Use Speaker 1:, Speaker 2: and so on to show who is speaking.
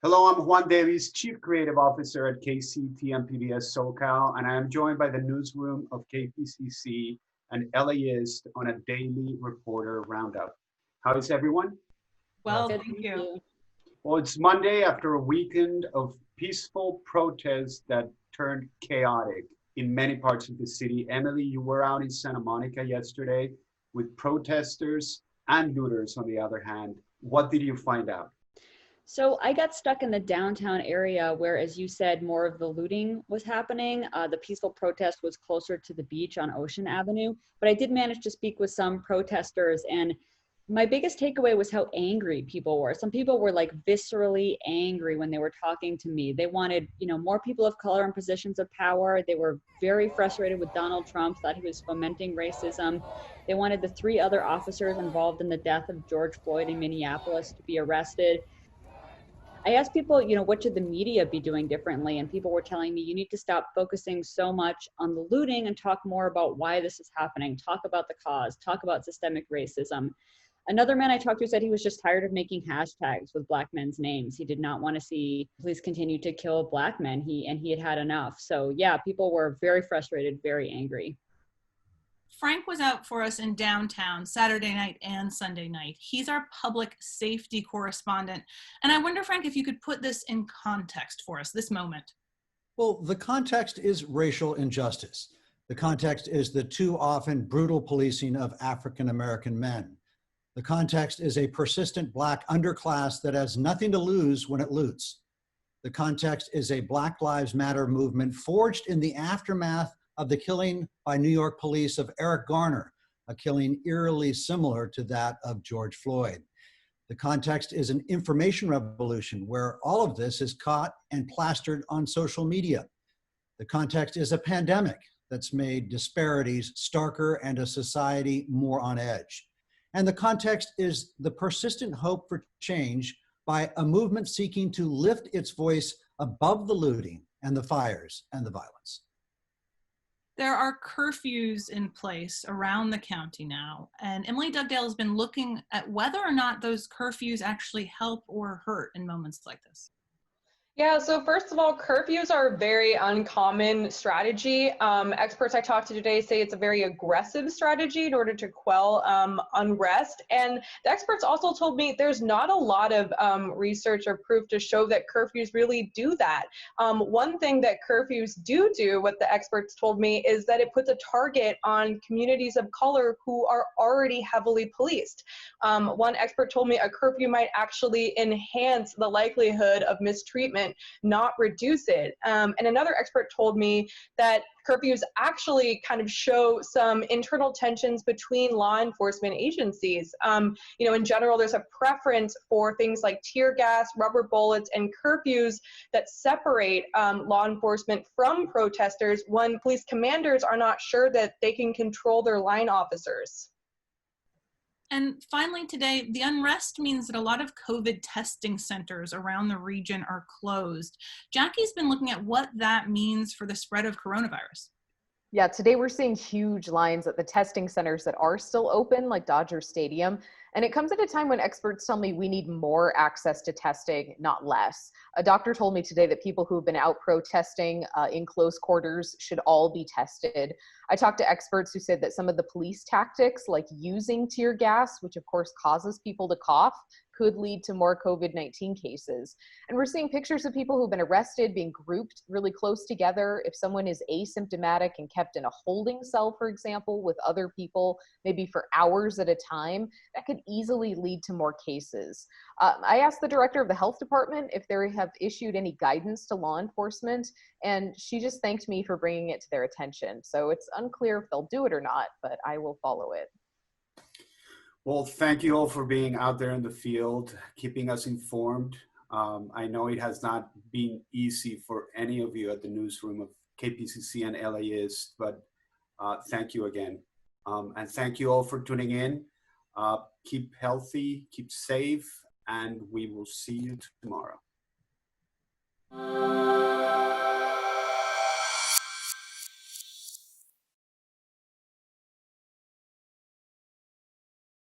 Speaker 1: Hello, I'm Juan Davies, Chief Creative Officer at KCTM PBS SoCal, and I am joined by the newsroom of KPCC and LAist on a daily reporter roundup. How is everyone?
Speaker 2: Well,
Speaker 3: Good,
Speaker 2: thank you.
Speaker 1: Well, it's Monday after a weekend of peaceful protests that turned chaotic in many parts of the city. Emily, you were out in Santa Monica yesterday with protesters and looters on the other hand. What did you find out?
Speaker 3: So I got stuck in the downtown area where, as you said, more of the looting was happening. The peaceful protest was closer to the beach on Ocean Avenue, but I did manage to speak with some protesters, and my biggest takeaway was how angry people were. Some people were like viscerally angry when they were talking to me. They wanted, more people of color in positions of power. They were very frustrated with Donald Trump, thought he was fomenting racism. They wanted the 3 other officers involved in the death of George Floyd in Minneapolis to be arrested. I asked people, what should the media be doing differently? And people were telling me, you need to stop focusing so much on the looting and talk more about why this is happening. Talk about the cause, talk about systemic racism. Another man I talked to said he was just tired of making hashtags with Black men's names. He did not want to see police continue to kill Black men. He had had enough. So yeah, people were very frustrated, very angry.
Speaker 2: Frank was out for us in downtown Saturday night and Sunday night. He's our public safety correspondent. And I wonder, Frank, if you could put this in context for us, this moment.
Speaker 4: Well, the context is racial injustice. The context is the too often brutal policing of African-American men. The context is a persistent Black underclass that has nothing to lose when it loots. The context is a Black Lives Matter movement forged in the aftermath of the killing by New York police of Eric Garner, a killing eerily similar to that of George Floyd. The context is an information revolution where all of this is caught and plastered on social media. The context is a pandemic that's made disparities starker and a society more on edge. And the context is the persistent hope for change by a movement seeking to lift its voice above the looting and the fires and the violence.
Speaker 2: There are curfews in place around the county now, and Emily Dugdale has been looking at whether or not those curfews actually help or hurt in moments like this.
Speaker 5: Yeah, so first of all, curfews are a very uncommon strategy. Experts I talked to today say it's a very aggressive strategy in order to quell unrest. And the experts also told me there's not a lot of research or proof to show that curfews really do that. One thing that curfews do, what the experts told me, is that it puts a target on communities of color who are already heavily policed. One expert told me a curfew might actually enhance the likelihood of mistreatment, not reduce it. And another expert told me that curfews actually kind of show some internal tensions between law enforcement agencies. In general, there's a preference for things like tear gas, rubber bullets, and curfews that separate law enforcement from protesters when police commanders are not sure that they can control their line officers.
Speaker 2: And finally today, the unrest means that a lot of COVID testing centers around the region are closed. Jackie's been looking at what that means for the spread of coronavirus.
Speaker 6: Yeah, today we're seeing huge lines at the testing centers that are still open, like Dodger Stadium. And it comes at a time when experts tell me we need more access to testing, not less. A doctor told me today that people who have been out protesting in close quarters should all be tested. I talked to experts who said that some of the police tactics, like using tear gas, which of course causes people to cough, could lead to more COVID-19 cases. And we're seeing pictures of people who've been arrested being grouped really close together. If someone is asymptomatic and kept in a holding cell, for example, with other people, maybe for hours at a time, that could easily lead to more cases. I asked the director of the health department if they have issued any guidance to law enforcement, and she just thanked me for bringing it to their attention. So it's unclear if they'll do it or not, but I will follow it.
Speaker 1: Well, thank you all for being out there in the field, keeping us informed. I know it has not been easy for any of you at the newsroom of KPCC and LAist, but thank you again. And thank you all for tuning in. Keep healthy, keep safe, and we will see you tomorrow.